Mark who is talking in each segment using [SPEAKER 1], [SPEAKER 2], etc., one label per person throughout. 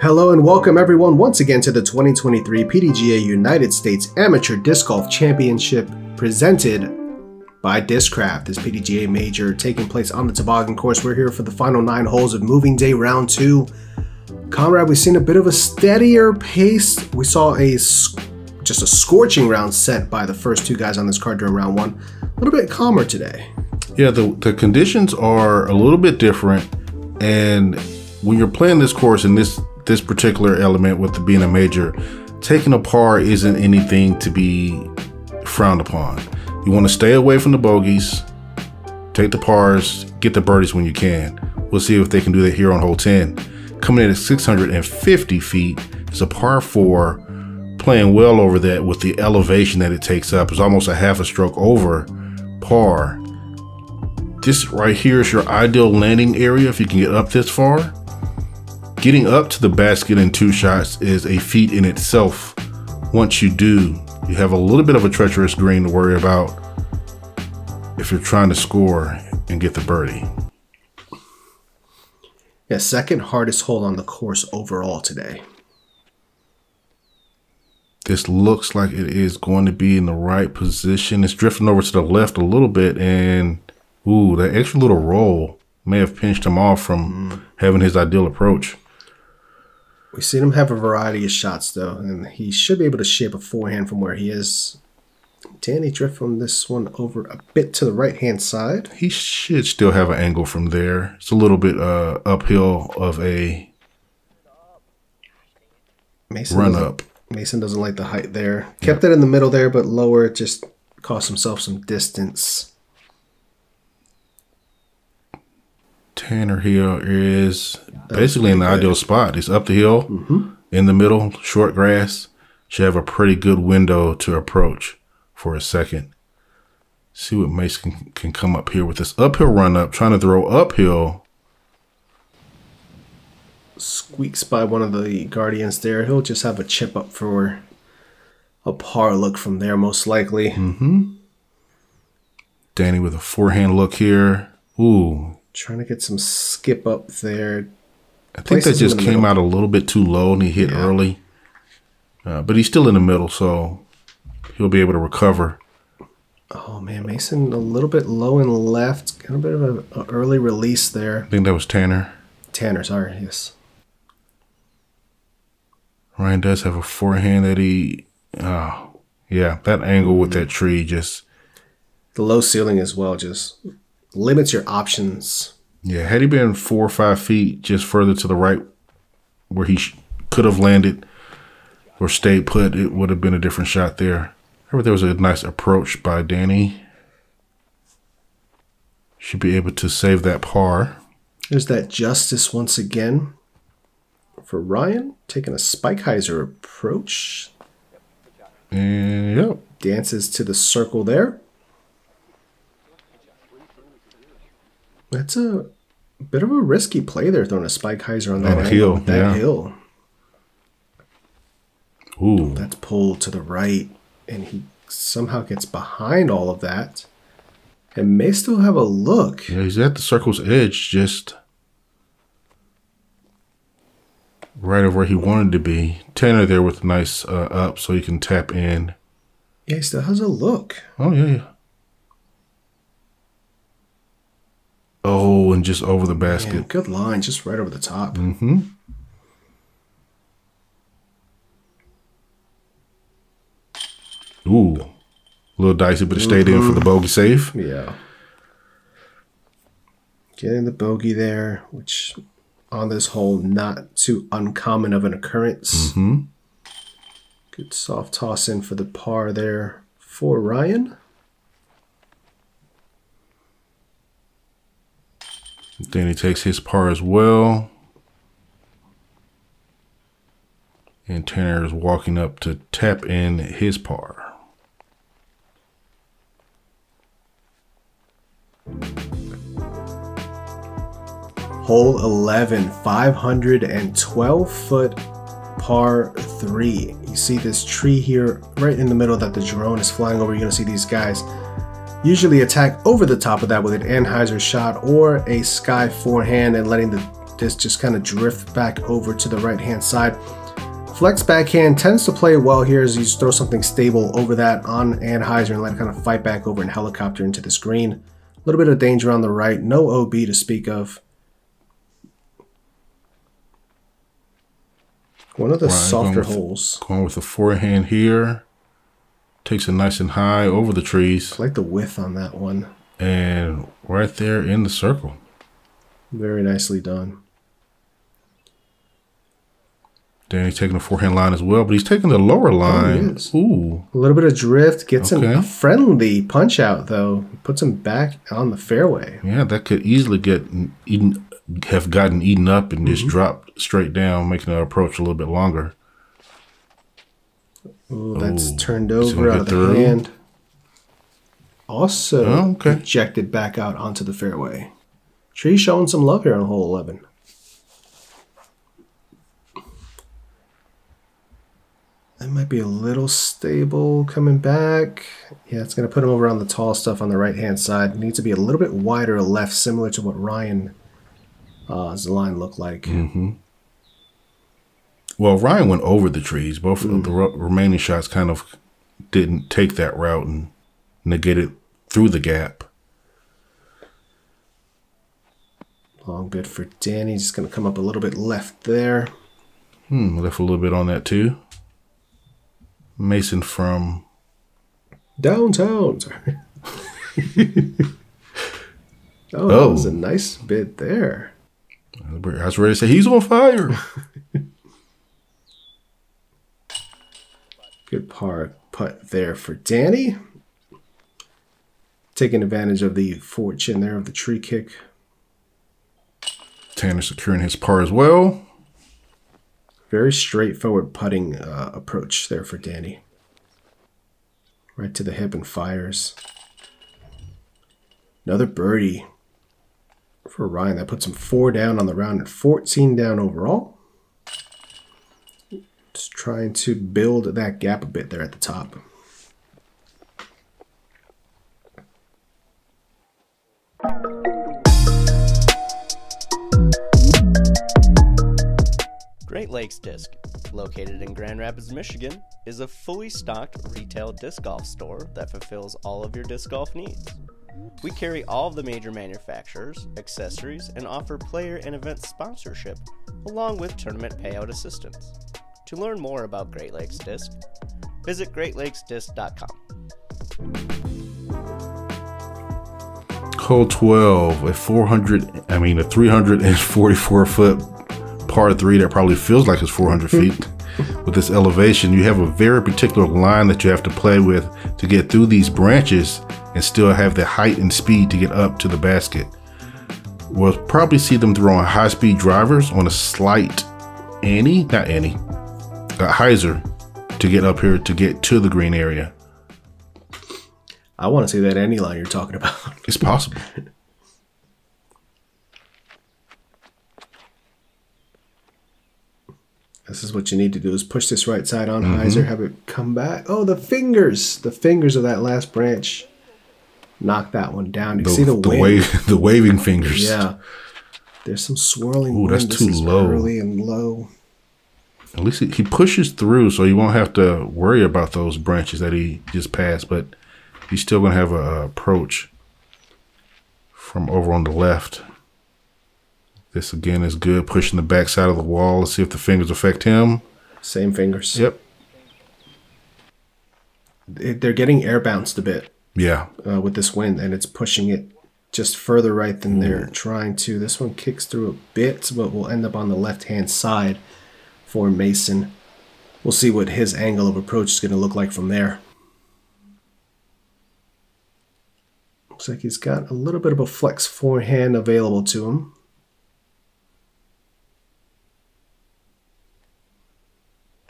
[SPEAKER 1] Hello and welcome everyone once again to the 2023 PDGA United States Amateur Disc Golf Championship presented by Discraft. This PDGA Major taking place on the Toboggan course. We're here for the final 9 holes of moving day round 2. Conrad, we've seen a bit of a steadier pace. We saw just a scorching round set by the first 2 guys on this card during round 1. A little bit calmer today. Yeah, the conditions are a little bit different, and when you're playing this course in this particular element with being a major, taking a par isn't anything to be frowned upon. You want to stay away from the bogeys, take the pars, get the birdies when you can. We'll see if they can do that here on hole 10. Coming in at 650 feet, it's a par 4, playing well over that with the elevation that it takes up. It's almost a half a stroke over par. This right here is your ideal landing area if you can get up this far. Getting up to the basket in 2 shots is a feat in itself. Once you do, you have a little bit of a treacherous green to worry about if you're trying to score and get the birdie. Yeah, second hardest hole on the course overall today. This looks like it is going to be in the right position. It's drifting over to the left a little bit, and ooh, that extra little roll may have pinched him off from having his ideal approach. We've seen him have a variety of shots, though, and he should be able to shape a forehand from where he is. Danny drift from this one over a bit to the right-hand side. He should still have an angle from there. It's a little bit uphill of a run-up. Mason doesn't like the height there. Kept it in the middle there, but lower. It just cost himself some distance. Tanner here is basically in the ideal spot. He's up the hill, in the middle, short grass. Should have a pretty good window to approach for a second. See what Mason can come up here with this uphill run up, trying to throw uphill. Squeaks by one of the Guardians there. He'll just have a chip up for a par look from there, most likely. Danny with a forehand look here. Ooh. Trying to get some skip up there. I think that just came out a little bit too low and he hit early. But he's still in the middle, so he'll be able to recover. Oh, man. Mason a little bit low and left. Got a bit of an early release there. I think that was Tanner. Tanner, sorry. Yes. Ryan does have a forehand that he... yeah, that angle with that tree just... The low ceiling as well just... limits your options. Yeah, had he been 4 or 5 feet just further to the right where he could have landed or stayed put, it would have been a different shot there. However, there was a nice approach by Danny. Should be able to save that par. There's that justice once again for Ryan, taking a Spikeheiser approach. And yep. Dances to the circle there. That's a bit of a risky play there, throwing a Spikeheiser on that hill. That hill. Ooh. That's pulled to the right, and he somehow gets behind all of that and may still have a look. Yeah, he's at the circle's edge, just right of where he wanted to be. Tanner there with a nice up so he can tap in. Yeah, he still has a look. Oh, yeah. Oh, and just over the basket. Man, good line, just right over the top. Ooh, a little dicey, but it stayed in for the bogey save. Yeah. Getting the bogey there, which on this hole, not too uncommon of an occurrence. Good soft toss in for the par there for Ryan. Then he takes his par as well. And Tanner is walking up to tap in his par. Hole 11, 512-foot par 3. You see this tree here right in the middle that the drone is flying over. You're going to see these guys usually attack over the top of that with an Anheuser shot or a sky forehand and letting the disc just kind of drift back over to the right hand side. Flex backhand tends to play well here as you just throw something stable over that on Anheuser and let it kind of fight back over and helicopter into this green. A little bit of danger on the right, no OB to speak of. One of the softer holes.
[SPEAKER 2] Going with the forehand here. Takes it nice and high over the trees.
[SPEAKER 1] I like the width on that one.
[SPEAKER 2] And right there in the circle.
[SPEAKER 1] Very nicely done.
[SPEAKER 2] Danny's taking the forehand line as well, but he's taking the lower line.
[SPEAKER 1] Oh,
[SPEAKER 2] ooh.
[SPEAKER 1] A little bit of drift. Gets him a friendly punch out, though. Puts him back on the fairway.
[SPEAKER 2] Yeah, that could easily have gotten eaten up and just dropped straight down, making the approach a little bit longer.
[SPEAKER 1] Ooh, that's turned over out of the hand. Also ejected back out onto the fairway. Tree showing some love here on hole 11. That might be a little stable coming back. Yeah, it's going to put him over on the tall stuff on the right-hand side. It needs to be a little bit wider left, similar to what Ryan's line looked like.
[SPEAKER 2] Well, Ryan went over the trees. Both of the remaining shots kind of didn't take that route and negated through the gap.
[SPEAKER 1] Long bit for Danny. Just going to come up a little bit left there.
[SPEAKER 2] Left a little bit on that too. Mason from
[SPEAKER 1] downtown. Sorry. That was a nice bit there.
[SPEAKER 2] I was ready to say he's on fire.
[SPEAKER 1] Good par putt there for Danny. Taking advantage of the fortune there of the tree kick.
[SPEAKER 2] Tanner securing his par as well.
[SPEAKER 1] Very straightforward putting approach there for Danny. Right to the hip and fires. Another birdie for Ryan. That puts him 4 down on the round and 14 down overall. Just trying to build that gap a bit there at the top.
[SPEAKER 3] Great Lakes Disc, located in Grand Rapids, Michigan, is a fully stocked retail disc golf store that fulfills all of your disc golf needs. We carry all of the major manufacturers, accessories, and offer player and event sponsorship, along with tournament payout assistance. To learn more about Great Lakes Disc, visit greatlakesdisc.com.
[SPEAKER 2] Hole 12, a 344-foot par 3 that probably feels like it's 400 feet. With this elevation, you have a very particular line that you have to play with to get through these branches and still have the height and speed to get up to the basket. We'll probably see them throwing high-speed drivers on a slight hyzer to get up here to get to the green area.
[SPEAKER 1] I want to see that any line you're talking about.
[SPEAKER 2] It's possible.
[SPEAKER 1] This is what you need to do, is push this right side on hyzer, have it come back. Oh, the fingers of that last branch. Knock that one down. You can see the
[SPEAKER 2] waving fingers.
[SPEAKER 1] Yeah. There's some swirling
[SPEAKER 2] wind. That's too low.
[SPEAKER 1] Early and low.
[SPEAKER 2] At least he pushes through, so you won't have to worry about those branches that he just passed, but he's still going to have an approach from over on the left. This again is good, pushing the back side of the wall. Let's see if the fingers affect him.
[SPEAKER 1] Same fingers.
[SPEAKER 2] Yep.
[SPEAKER 1] They're getting air bounced a bit.
[SPEAKER 2] Yeah.
[SPEAKER 1] With this wind, and it's pushing it just further right than they're trying to. This one kicks through a bit, but will end up on the left-hand side for Mason. We'll see what his angle of approach is going to look like from there. Looks like he's got a little bit of a flex forehand available to him.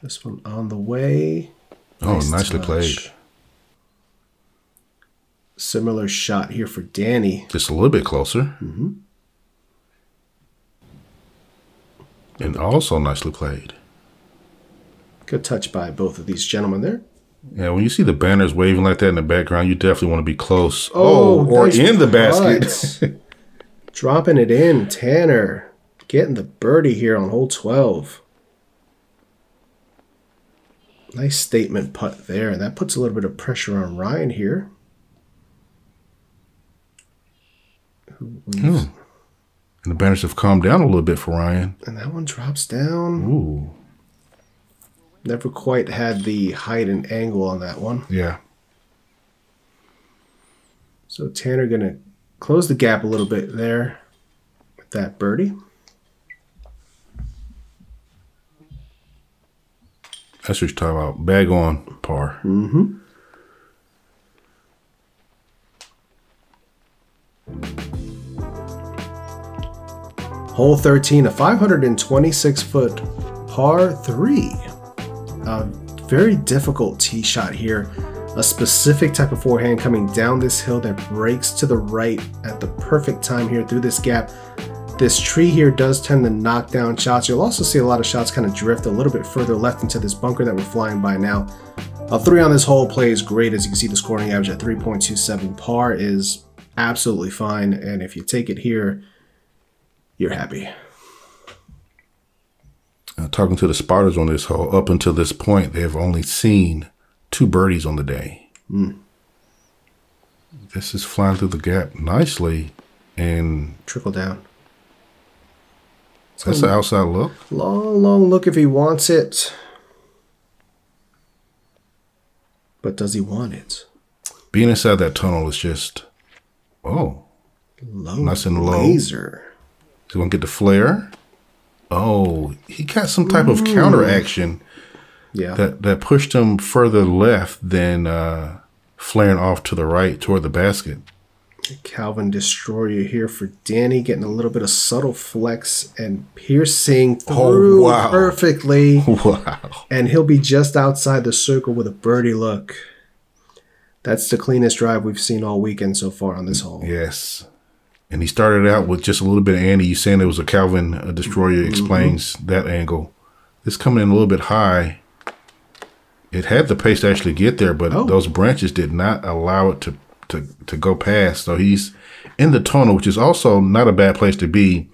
[SPEAKER 1] This one on the way.
[SPEAKER 2] Oh, nicely played.
[SPEAKER 1] Similar shot here for Danny.
[SPEAKER 2] Just a little bit closer. And also nicely played.
[SPEAKER 1] Good touch by both of these gentlemen there.
[SPEAKER 2] Yeah, when you see the banners waving like that in the background, you definitely want to be close.
[SPEAKER 1] Oh,
[SPEAKER 2] or
[SPEAKER 1] nice
[SPEAKER 2] in the
[SPEAKER 1] putt.
[SPEAKER 2] basket.
[SPEAKER 1] Dropping it in. Tanner getting the birdie here on hole 12. Nice statement putt there, and that puts a little bit of pressure on Ryan here.
[SPEAKER 2] And the banners have calmed down a little bit for Ryan.
[SPEAKER 1] And that one drops down.
[SPEAKER 2] Ooh.
[SPEAKER 1] Never quite had the height and angle on that one.
[SPEAKER 2] Yeah.
[SPEAKER 1] So Tanner going to close the gap a little bit there with that birdie.
[SPEAKER 2] That's what you're talking about. Bag on par.
[SPEAKER 1] Mm-hmm. Hole 13, a 526-foot par 3. A very difficult tee shot here. A specific type of forehand coming down this hill that breaks to the right at the perfect time here through this gap. This tree here does tend to knock down shots. You'll also see a lot of shots kind of drift a little bit further left into this bunker that we're flying by now. A 3 on this hole plays great. As you can see, the scoring average at 3.27. Par is absolutely fine, and if you take it here, you're happy.
[SPEAKER 2] Talking to the spotters on this hole, up until this point, they have only seen 2 birdies on the day. This is flying through the gap nicely, and
[SPEAKER 1] Trickle down.
[SPEAKER 2] that's an outside look.
[SPEAKER 1] Long look if he wants it. But does he want it?
[SPEAKER 2] Being inside that tunnel is just, nice and low.
[SPEAKER 1] Laser.
[SPEAKER 2] He's going to get the flare. Oh, he got some type of counter action that pushed him further left than flaring off to the right toward the basket.
[SPEAKER 1] Calvin Destroyer here for Danny, getting a little bit of subtle flex and piercing through perfectly.
[SPEAKER 2] Wow.
[SPEAKER 1] And he'll be just outside the circle with a birdie look. That's the cleanest drive we've seen all weekend so far on this hole.
[SPEAKER 2] Yes. And he started out with just a little bit of Andy. You saying there was a Calvin Destroyer explains that angle. This coming in a little bit high. It had the pace to actually get there, but those branches did not allow it to go past. So he's in the tunnel, which is also not a bad place to be,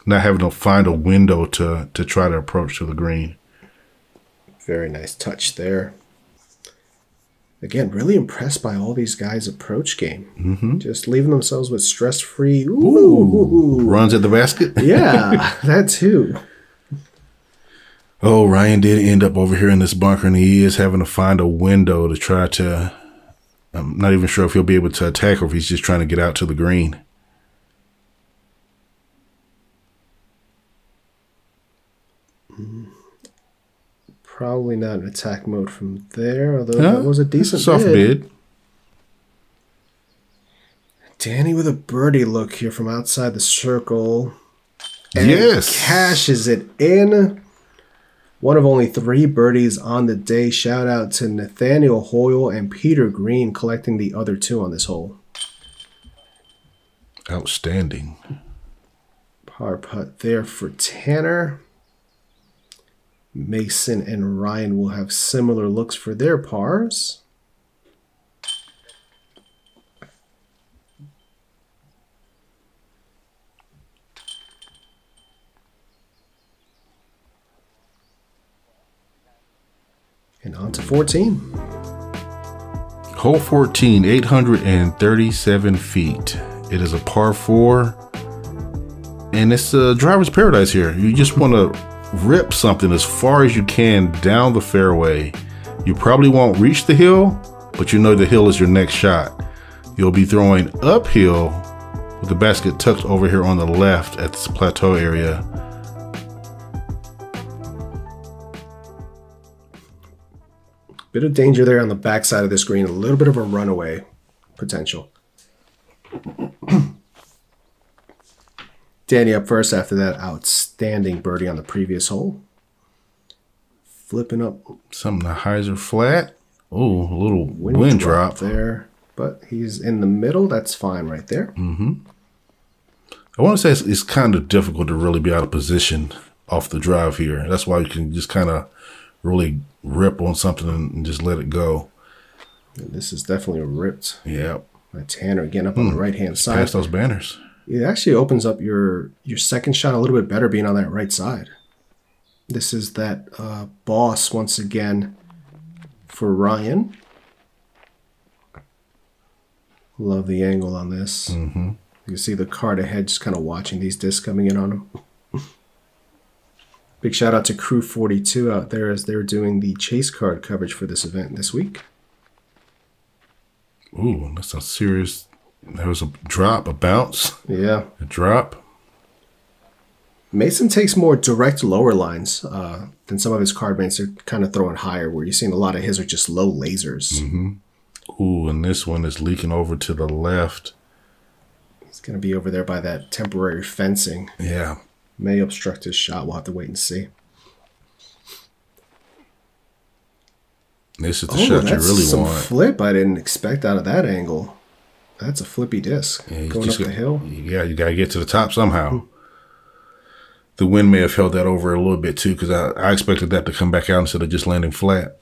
[SPEAKER 2] not having to find a window to try to approach to the green.
[SPEAKER 1] Very nice touch there. Again, really impressed by all these guys' approach game. Just leaving themselves with stress-free.
[SPEAKER 2] Runs at the basket?
[SPEAKER 1] Yeah, that too.
[SPEAKER 2] Oh, Ryan did end up over here in this bunker, and he is having to find a window to try to... I'm not even sure if he'll be able to attack or if he's just trying to get out to the green.
[SPEAKER 1] Probably not in attack mode from there, although that was a decent
[SPEAKER 2] soft bid.
[SPEAKER 1] Danny with a birdie look here from outside the circle. And cashes it in. One of only 3 birdies on the day. Shout out to Nathaniel Hoyle and Peter Green collecting the other 2 on this hole.
[SPEAKER 2] Outstanding.
[SPEAKER 1] Par putt there for Tanner. Mason and Ryan will have similar looks for their pars. And on to 14.
[SPEAKER 2] Hole 14, 837 feet. It is a par 4. And it's a driver's paradise here. You just want to rip something as far as you can down the fairway. You probably won't reach the hill, but you know the hill is your next shot. You'll be throwing uphill with the basket tucked over here on the left at this plateau area.
[SPEAKER 1] Bit of danger there on the backside of this green. A little bit of a runaway potential. Danny up first after that outstanding birdie on the previous hole. Flipping up.
[SPEAKER 2] Something a hyzer flat. Oh, a little wind drop
[SPEAKER 1] there. But he's in the middle. That's fine right there.
[SPEAKER 2] I want to say it's kind of difficult to really be out of position off the drive here. That's why you can just kind of really rip on something and just let it go.
[SPEAKER 1] And this is definitely a ripped.
[SPEAKER 2] Yeah.
[SPEAKER 1] By Tanner again up on the right-hand side.
[SPEAKER 2] Past those banners.
[SPEAKER 1] It actually opens up your second shot a little bit better being on that right side. This is that boss once again for Ryan. Love the angle on this.
[SPEAKER 2] Mm-hmm.
[SPEAKER 1] You can see the card ahead just kind of watching these discs coming in on him. Big shout out to Crew 42 out there as they're doing the chase card coverage for this event this week.
[SPEAKER 2] Ooh, that's a serious. There was a drop, a bounce.
[SPEAKER 1] Yeah.
[SPEAKER 2] A drop.
[SPEAKER 1] Mason takes more direct lower lines than some of his card mates are kind of throwing higher, where you're seeing a lot of his are just low lasers.
[SPEAKER 2] Mm-hmm. Ooh, and this one is leaking over to the left.
[SPEAKER 1] It's going to be over there by that temporary fencing.
[SPEAKER 2] Yeah.
[SPEAKER 1] May obstruct his shot. We'll have to wait and see.
[SPEAKER 2] This is the shot you really
[SPEAKER 1] some
[SPEAKER 2] want.
[SPEAKER 1] Flip I didn't expect out of that angle. That's a flippy disc.
[SPEAKER 2] Yeah,
[SPEAKER 1] going up the hill.
[SPEAKER 2] Yeah, you got to get to the top somehow. The wind may have held that over a little bit too, because I expected that to come back out instead of just landing flat.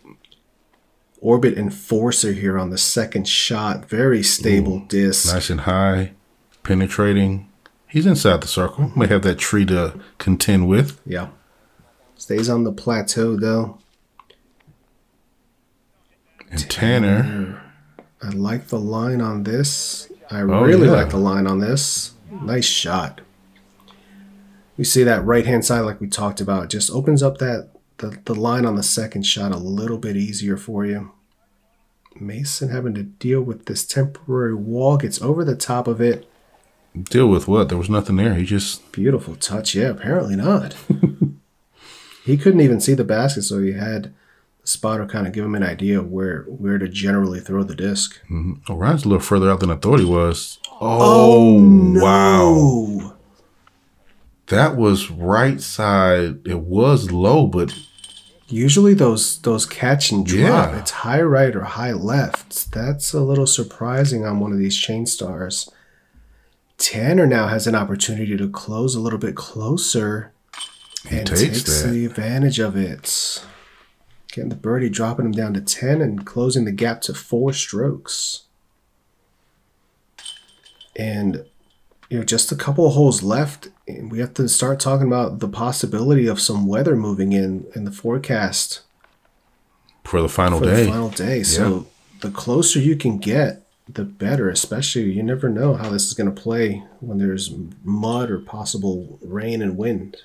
[SPEAKER 1] Orbit Enforcer here on the second shot. Very stable disc.
[SPEAKER 2] Nice and high, penetrating. He's inside the circle. May have that tree to contend with.
[SPEAKER 1] Yeah. Stays on the plateau though.
[SPEAKER 2] And Tanner.
[SPEAKER 1] I like the line on this. I really like the line on this. Nice shot. We see that right-hand side like we talked about. Just opens up that the line on the second shot a little bit easier for you. Mason having to deal with this temporary wall. Gets over the top of it.
[SPEAKER 2] Deal with what? There was nothing there. He just...
[SPEAKER 1] Beautiful touch. Yeah, apparently not. He couldn't even see the basket, so he had the spotter kind of give him an idea of where to generally throw the disc.
[SPEAKER 2] Mm-hmm. Oh, Ryan's a little further out than I thought he was. Oh
[SPEAKER 1] no.
[SPEAKER 2] Wow. That was right side. It was low, but...
[SPEAKER 1] Usually those catch and drop.
[SPEAKER 2] Yeah.
[SPEAKER 1] It's high right or high left. That's a little surprising on one of these chain stars. Tanner now has an opportunity to close a little bit closer. And takes the advantage of it. Getting the birdie, dropping him down to 10 and closing the gap to 4 strokes. And, you know, just a couple of holes left. And we have to start talking about the possibility of some weather moving in the forecast.
[SPEAKER 2] For the final day.
[SPEAKER 1] Yeah. So the closer you can get, the better. Especially, you never know how this is going to play when there's mud or possible rain and wind.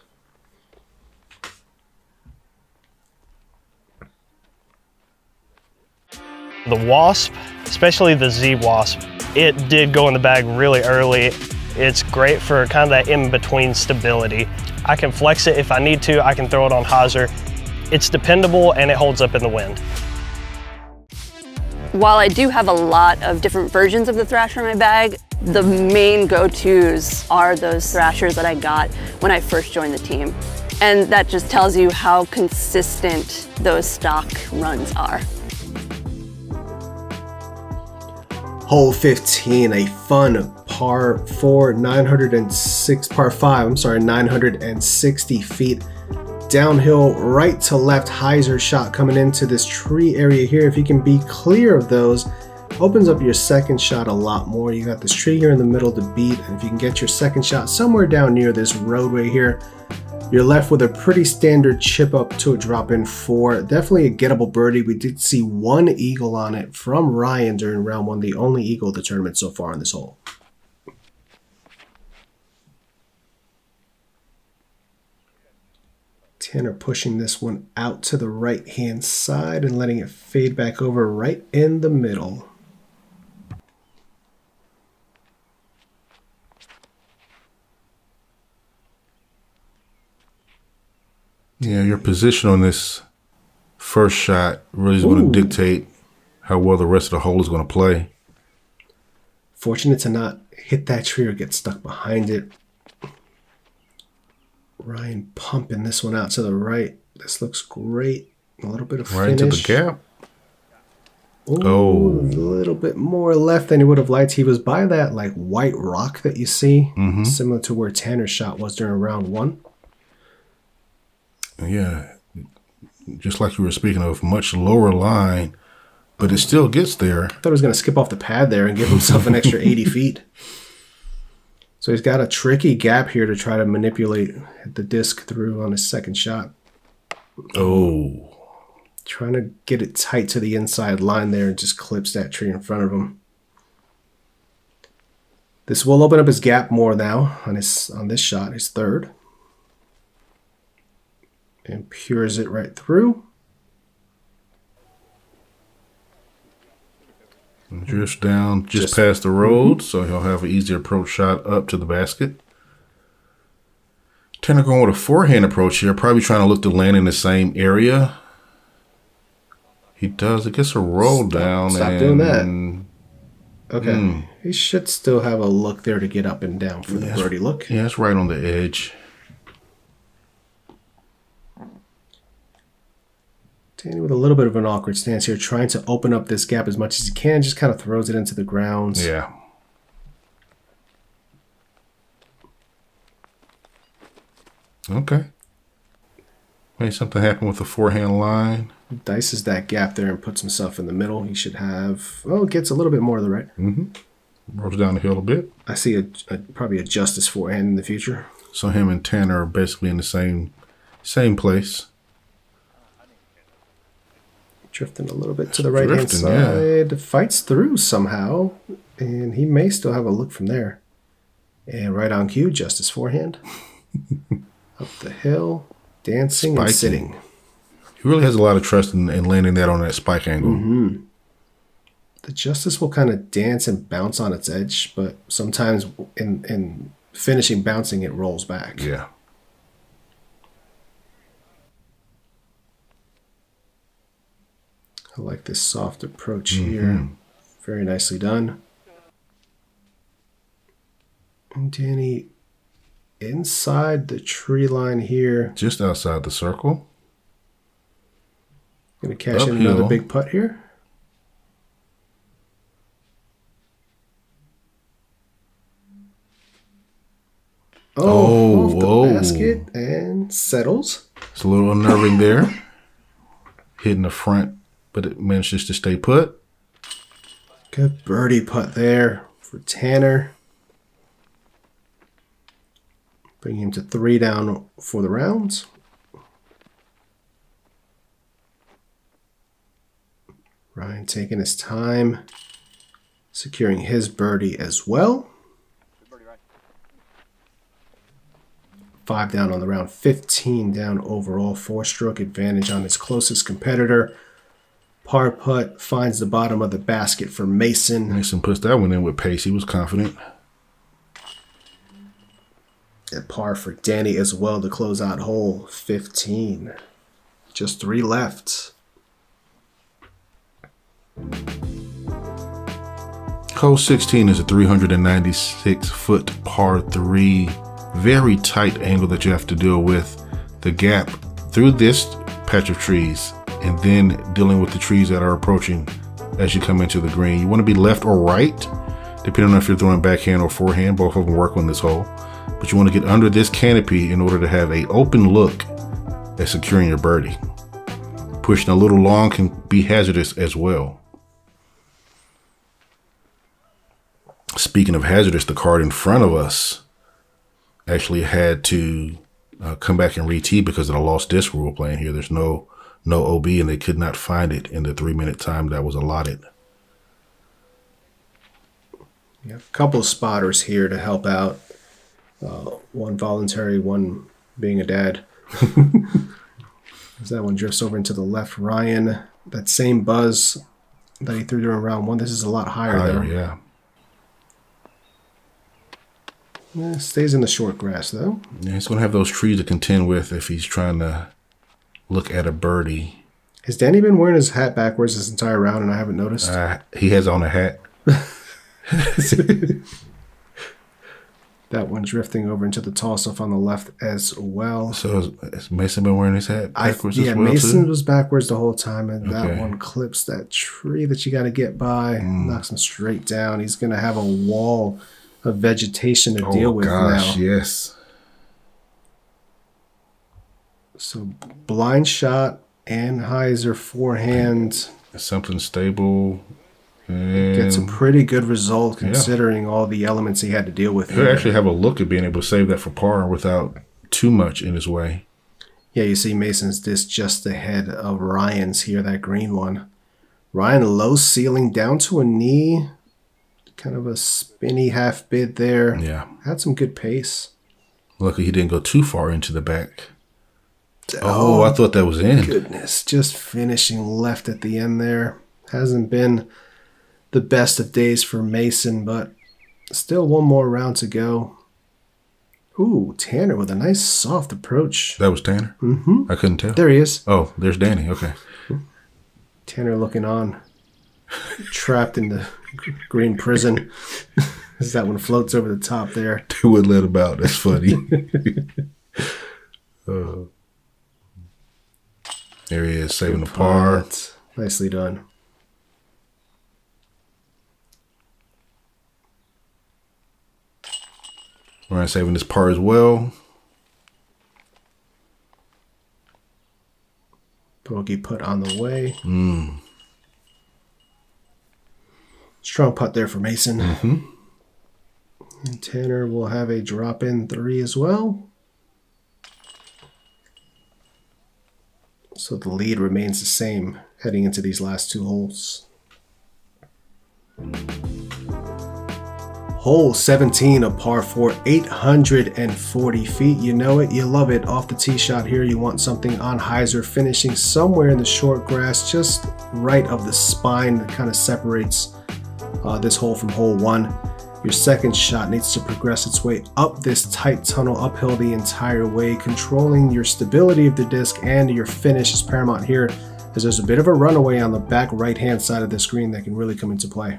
[SPEAKER 4] The Wasp, especially the Z Wasp, it did go in the bag really early. It's great for kind of that in-between stability. I can flex it if I need to. I can throw it on hyzer. It's dependable and it holds up in the wind.
[SPEAKER 5] While I do have a lot of different versions of the Thrasher in my bag, the main go-tos are those Thrashers that I got when I first joined the team. And that just tells you how consistent those stock runs are.
[SPEAKER 1] Hole 15, a fun par 4, 906, par 5, I'm sorry, 960 feet. Downhill, right to left, hyzer shot coming into this tree area here. If you can be clear of those, opens up your second shot a lot more. You got this tree here in the middle to beat, and if you can get your second shot somewhere down near this roadway here, you're left with a pretty standard chip up to a drop in 4. Definitely a gettable birdie. We did see 1 eagle on it from Ryan during round 1, the only eagle of the tournament so far on this hole. Tanner pushing this one out to the right-hand side and letting it fade back over right in the middle.
[SPEAKER 2] Yeah, your position on this first shot really is going to dictate how well the rest of the hole is going to play.
[SPEAKER 1] Fortunate to not hit that tree or get stuck behind it. Ryan pumping this one out to the right. This looks great. A little bit of
[SPEAKER 2] right
[SPEAKER 1] finish.
[SPEAKER 2] into the gap.
[SPEAKER 1] Ooh, a little bit more left than he would have liked. He was by that like white rock that you see, similar to where Tanner's shot was during round 1.
[SPEAKER 2] Yeah, just like you were speaking of, much lower line, but it still gets there.
[SPEAKER 1] I thought he was going to skip off the pad there and give himself an extra 80 feet. So he's got a tricky gap here to try to manipulate the disc through on his second shot.
[SPEAKER 2] Oh.
[SPEAKER 1] Trying to get it tight to the inside line there and just clips that tree in front of him. This will open up his gap more now on this shot, his third. And pures it right through.
[SPEAKER 2] Drifts down just past the road, so he'll have an easy approach shot up to the basket. Tanner going with a forehand approach here, probably trying to look to land in the same area. He does. It gets a roll down.
[SPEAKER 1] Stop doing that. Okay. He should still have a look there to get up and down for the birdie look.
[SPEAKER 2] Yeah, it's right on the edge.
[SPEAKER 1] Danny with a little bit of an awkward stance here, trying to open up this gap as much as he can. Just kind of throws it into the ground.
[SPEAKER 2] Yeah. Okay. Maybe something happened with the forehand line.
[SPEAKER 1] Dices that gap there and puts himself in the middle. He should have, gets a little bit more to the right.
[SPEAKER 2] Rolls down the hill a bit.
[SPEAKER 1] I see probably a justice forehand in the future.
[SPEAKER 2] So him and Tanner are basically in the same place.
[SPEAKER 1] Drifting a little bit to the right-hand side. Yeah. Fights through somehow, and he may still have a look from there. And right on cue, justice forehand. Up the hill, dancing and sitting.
[SPEAKER 2] He really has a lot of trust in landing that on that spike angle.
[SPEAKER 1] The justice will kind of dance and bounce on its edge, but sometimes in finishing bouncing, it rolls back.
[SPEAKER 2] Yeah.
[SPEAKER 1] I like this soft approach here. Very nicely done. And Danny inside the tree line here.
[SPEAKER 2] Just outside the circle.
[SPEAKER 1] Going to cash in another big putt here. Off the basket and settles.
[SPEAKER 2] It's a little unnerving there. Hitting the front, but it manages to stay put.
[SPEAKER 1] Good birdie putt there for Tanner. Bringing him to 3 down for the rounds. Ryan taking his time, securing his birdie as well. 5 down on the round, 15 down overall, 4-stroke advantage on his closest competitor. Par putt finds the bottom of the basket for Mason.
[SPEAKER 2] Mason puts that one in with pace. He was confident.
[SPEAKER 1] And par for Danny as well to close out hole 15. Just 3 left.
[SPEAKER 2] Hole 16 is a 396-foot par 3. Very tight angle that you have to deal with. The gap through this patch of trees and then dealing with the trees that are approaching as you come into the green. You want to be left or right, depending on if you're throwing backhand or forehand. Both of them work on this hole. But you want to get under this canopy in order to have an open look at securing your birdie. Pushing a little long can be hazardous as well. Speaking of hazardous, the card in front of us actually had to come back and re-tee because of the lost disc rule playing here. There's no OB, and they could not find it in the 3-minute time that was allotted.
[SPEAKER 1] You have a couple of spotters here to help out. One voluntary, one being a dad. As that one drifts over into the left, Ryan. That same buzz that he threw during round 1. This is a lot higher though.
[SPEAKER 2] Yeah.
[SPEAKER 1] Stays in the short grass, though.
[SPEAKER 2] Yeah, he's going to have those trees to contend with if he's trying to look at a birdie.
[SPEAKER 1] Has Danny been wearing his hat backwards this entire round and I haven't noticed?
[SPEAKER 2] He has on a hat.
[SPEAKER 1] That one drifting over into the toss-off on the left as well.
[SPEAKER 2] So has Mason been wearing his hat backwards as well,
[SPEAKER 1] Mason
[SPEAKER 2] too?
[SPEAKER 1] was backwards the whole time, and that one clips that tree that you got to get by, knocks him straight down. He's going to have a wall of vegetation to deal with now.
[SPEAKER 2] Yes.
[SPEAKER 1] So blind shot Anheuser forehand.
[SPEAKER 2] Something stable. And
[SPEAKER 1] Gets a pretty good result considering all the elements he had to deal with.
[SPEAKER 2] He'll actually have a look at being able to save that for par without too much in his way.
[SPEAKER 1] Yeah, you see Mason's disc just ahead of Ryan's here, that green one. Ryan low ceiling down to a knee. Kind of a spinny half bid there.
[SPEAKER 2] Yeah.
[SPEAKER 1] Had some good pace.
[SPEAKER 2] Luckily he didn't go too far into the back. Oh, I thought that was in.
[SPEAKER 1] Goodness, just finishing left at the end there. Hasn't been the best of days for Mason, but still one more round to go. Ooh, Tanner with a nice soft approach.
[SPEAKER 2] That was Tanner?
[SPEAKER 1] Mm-hmm.
[SPEAKER 2] I couldn't tell.
[SPEAKER 1] There he is.
[SPEAKER 2] Oh, there's Danny. Okay.
[SPEAKER 1] Tanner looking on. Trapped in the green prison. As that one floats over the top there.
[SPEAKER 2] They wouldn't let him out. That's funny. There he is, saving the par.
[SPEAKER 1] Nicely done.
[SPEAKER 2] Ryan saving this par as well.
[SPEAKER 1] Bogey put on the way. Strong putt there for Mason. And Tanner will have a drop-in 3 as well. So the lead remains the same heading into these last 2 holes. Hole 17, a par 4, 840 feet. You know it, you love it. Off the tee shot here, you want something on hyzer, finishing somewhere in the short grass, just right of the spine that kind of separates this hole from hole 1. Your second shot needs to progress its way up this tight tunnel, uphill the entire way. Controlling your stability of the disc and your finish is paramount here, as there's a bit of a runaway on the back right-hand side of the screen that can really come into play.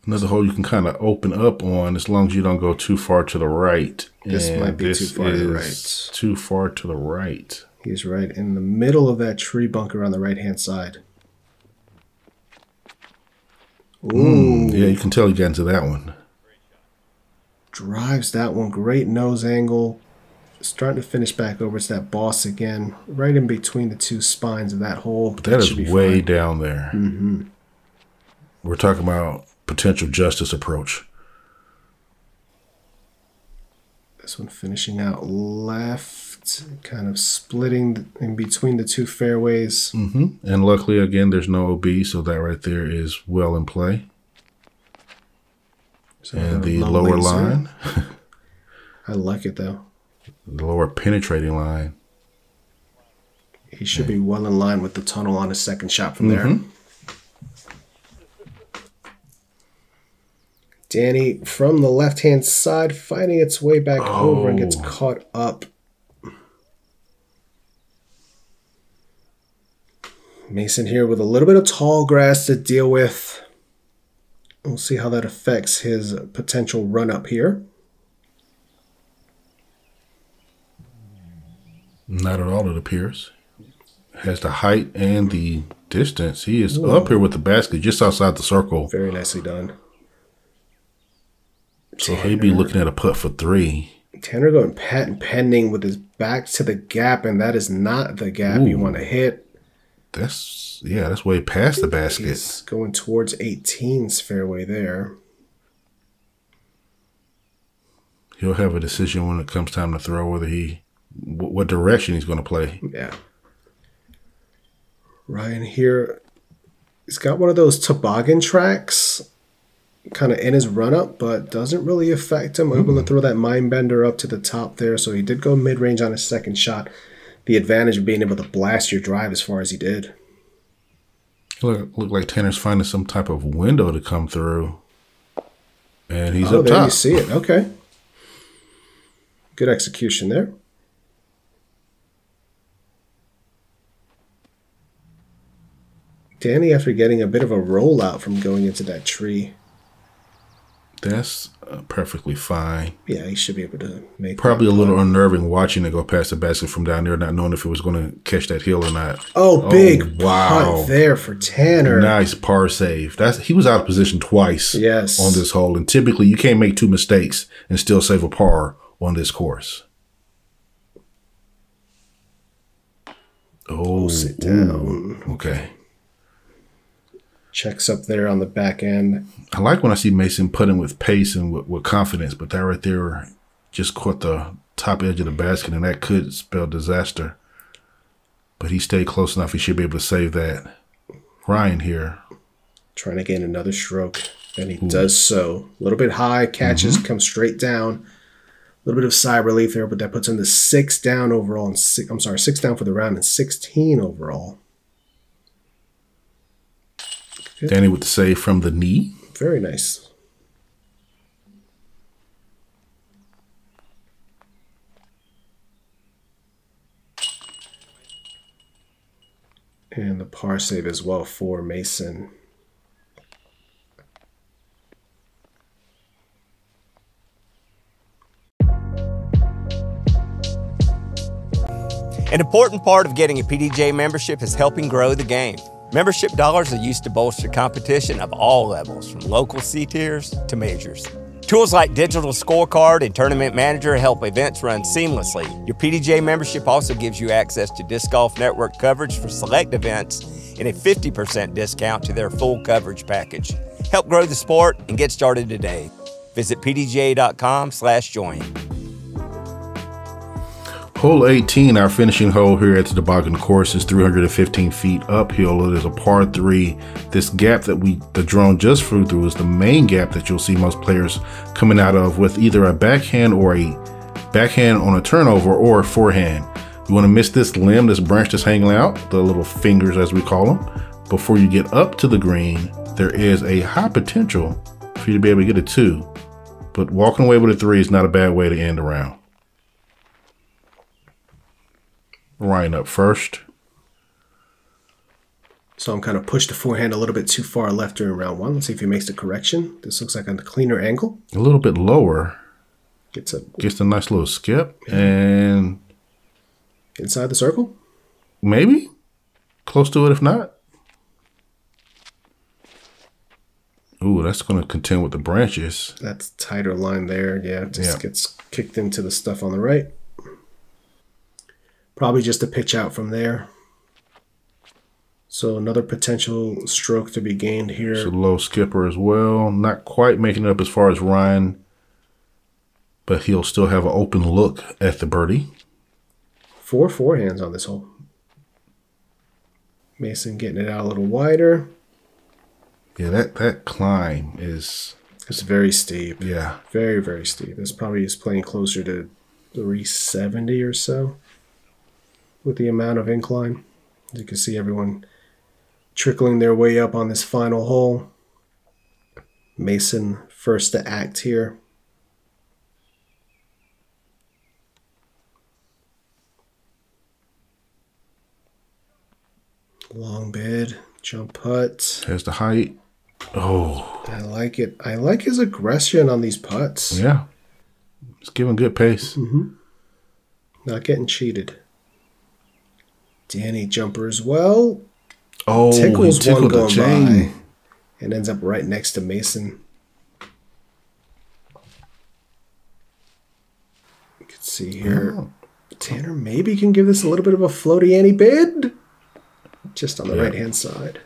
[SPEAKER 2] Another hole you can kind of open up on as long as you don't go too far to the right.
[SPEAKER 1] This might be too far to the right.
[SPEAKER 2] Too far to the right.
[SPEAKER 1] He's right in the middle of that tree bunker on the right-hand side. Ooh.
[SPEAKER 2] Yeah, you can tell he got into that one.
[SPEAKER 1] Drives that one. Great nose angle. Starting to finish back over to that boss again. Right in between the 2 spines of that hole.
[SPEAKER 2] But that is way down there. We're talking about potential justice approach.
[SPEAKER 1] This one finishing out left. Kind of splitting in between the 2 fairways.
[SPEAKER 2] And luckily, again, there's no OB, so that right there is well in play.
[SPEAKER 1] So
[SPEAKER 2] and the lower line.
[SPEAKER 1] I like it, though.
[SPEAKER 2] The lower penetrating line.
[SPEAKER 1] He should be well in line with the tunnel on his second shot from there. Danny from the left-hand side, fighting its way back over and gets caught up. Mason here with a little bit of tall grass to deal with. We'll see how that affects his potential run-up here.
[SPEAKER 2] Not at all, it appears. Has the height and the distance. He is up here with the basket just outside the circle.
[SPEAKER 1] Very nicely done.
[SPEAKER 2] So he'd be looking at a putt for 3.
[SPEAKER 1] Tanner going patent pending with his back to the gap, and that is not the gap you want to hit.
[SPEAKER 2] That's way past the basket.
[SPEAKER 1] He's going towards 18's fairway there.
[SPEAKER 2] He'll have a decision when it comes time to throw, whether what direction he's going to play.
[SPEAKER 1] Yeah. Ryan here, he's got one of those toboggan tracks kind of in his run-up, but doesn't really affect him. Able to throw that mind bender up to the top there, so he did go mid-range on his second shot. The advantage of being able to blast your drive as far as he did.
[SPEAKER 2] Look like Tanner's finding some type of window to come through. And he's up
[SPEAKER 1] there
[SPEAKER 2] top.
[SPEAKER 1] You see it. Okay. Good execution there. Danny, after getting a bit of a rollout from going into that tree.
[SPEAKER 2] That's perfectly fine.
[SPEAKER 1] Yeah, he should be able to make
[SPEAKER 2] Probably a little unnerving watching it go past the basket from down there, not knowing if it was going to catch that hill or not.
[SPEAKER 1] Oh, big putt there for Tanner.
[SPEAKER 2] Nice par save. He was out of position twice on this hole, and typically you can't make two mistakes and still save a par on this course. Oh,
[SPEAKER 1] sit down.
[SPEAKER 2] Okay.
[SPEAKER 1] Checks up there on the back end.
[SPEAKER 2] I like when I see Mason putting with pace and with confidence, but that right there just caught the top edge of the basket, and that could spell disaster. But he stayed close enough. He should be able to save that. Ryan here.
[SPEAKER 1] Trying to gain another stroke, and he does so. A little bit high, catches, comes straight down. A little bit of sigh relief there, but that puts him to 6 down overall. And 6 down for the round and 16 overall. Good.
[SPEAKER 2] Danny with the save from the knee.
[SPEAKER 1] Very nice. And the par save as well for Mason.
[SPEAKER 6] An important part of getting a PDGA membership is helping grow the game. Membership dollars are used to bolster competition of all levels, from local C-tiers to majors. Tools like Digital Scorecard and Tournament Manager help events run seamlessly. Your PDGA membership also gives you access to Disc Golf Network coverage for select events and a 50% discount to their full coverage package. Help grow the sport and get started today. Visit pdga.com/join.
[SPEAKER 2] Hole 18, our finishing hole here at the Toboggan course, is 315 feet uphill. It is a par 3. This gap that the drone just flew through is the main gap that you'll see most players coming out of with either a backhand or a backhand on a turnover or a forehand. You want to miss this limb, this branch that's hanging out, the little fingers as we call them. Before you get up to the green, there is a high potential for you to be able to get a 2. But walking away with a 3 is not a bad way to end the round. Ryan up first.
[SPEAKER 1] So I'm kind of pushed the forehand a little bit too far left during round 1. Let's see if he makes the correction. This looks like a cleaner angle.
[SPEAKER 2] A little bit lower.
[SPEAKER 1] Gets a
[SPEAKER 2] nice little skip. And
[SPEAKER 1] inside the circle?
[SPEAKER 2] Maybe. Close to it if not. Ooh, that's going to contend with the branches.
[SPEAKER 1] That's tighter line there. Yeah, just gets kicked into the stuff on the right. Probably just a pitch out from there. So another potential stroke to be gained here.
[SPEAKER 2] It's a low skipper as well. Not quite making it up as far as Ryan, but he'll still have an open look at the birdie.
[SPEAKER 1] 4 forehands on this hole. Mason getting it out a little wider.
[SPEAKER 2] Yeah, that climb is...
[SPEAKER 1] It's very steep.
[SPEAKER 2] Yeah.
[SPEAKER 1] Very, very steep. This probably is playing closer to 370 or so with the amount of incline. As you can see, everyone trickling their way up on this final hole. Mason first to act here. Long bid, jump putt.
[SPEAKER 2] There's the height. Oh.
[SPEAKER 1] I like it. I like his aggression on these putts.
[SPEAKER 2] Yeah. It's giving good pace.
[SPEAKER 1] Not getting cheated. Danny jumper as well.
[SPEAKER 2] Oh,
[SPEAKER 1] tickles
[SPEAKER 2] he tickled
[SPEAKER 1] one
[SPEAKER 2] the
[SPEAKER 1] going
[SPEAKER 2] chain.
[SPEAKER 1] by and ends up right next to Mason. You can see here. Tanner maybe can give this a little bit of a floaty Annie bid. Just on the right-hand side.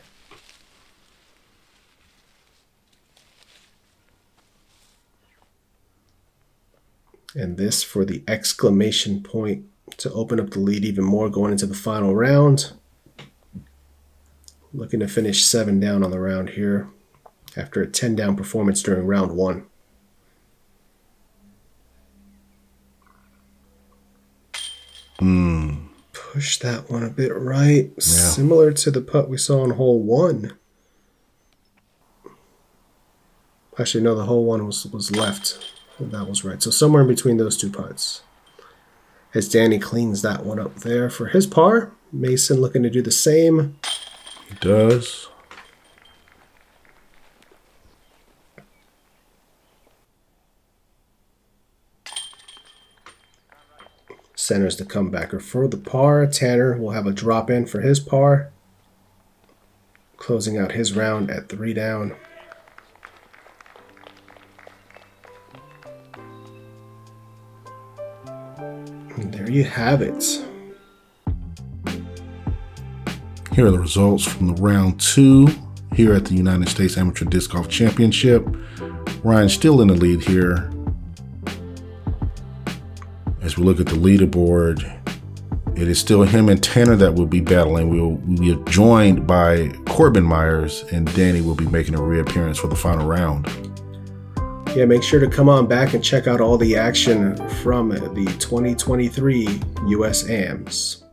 [SPEAKER 1] And this for the exclamation point to open up the lead even more going into the final round. Looking to finish 7 down on the round here after a 10 down performance during round 1. Push that one a bit right. Yeah. Similar to the putt we saw on hole 1. Actually, no, the hole 1 was left. That was right. So somewhere in between those two putts. As Danny cleans that one up there for his par. Mason looking to do the same.
[SPEAKER 2] He does.
[SPEAKER 1] centers the comebacker for the par. Tanner will have a drop in for his par, closing out his round at 3 down. And there you have it.
[SPEAKER 2] Here are the results from the round 2 here at the United States Amateur Disc Golf Championship. Ryan's still in the lead here. As we look at the leaderboard, it is still him and Tanner that will be battling. We'll be joined by Corbin Myers, and Danny will be making a reappearance for the final round.
[SPEAKER 1] Yeah, make sure to come on back and check out all the action from the 2023 US AMs.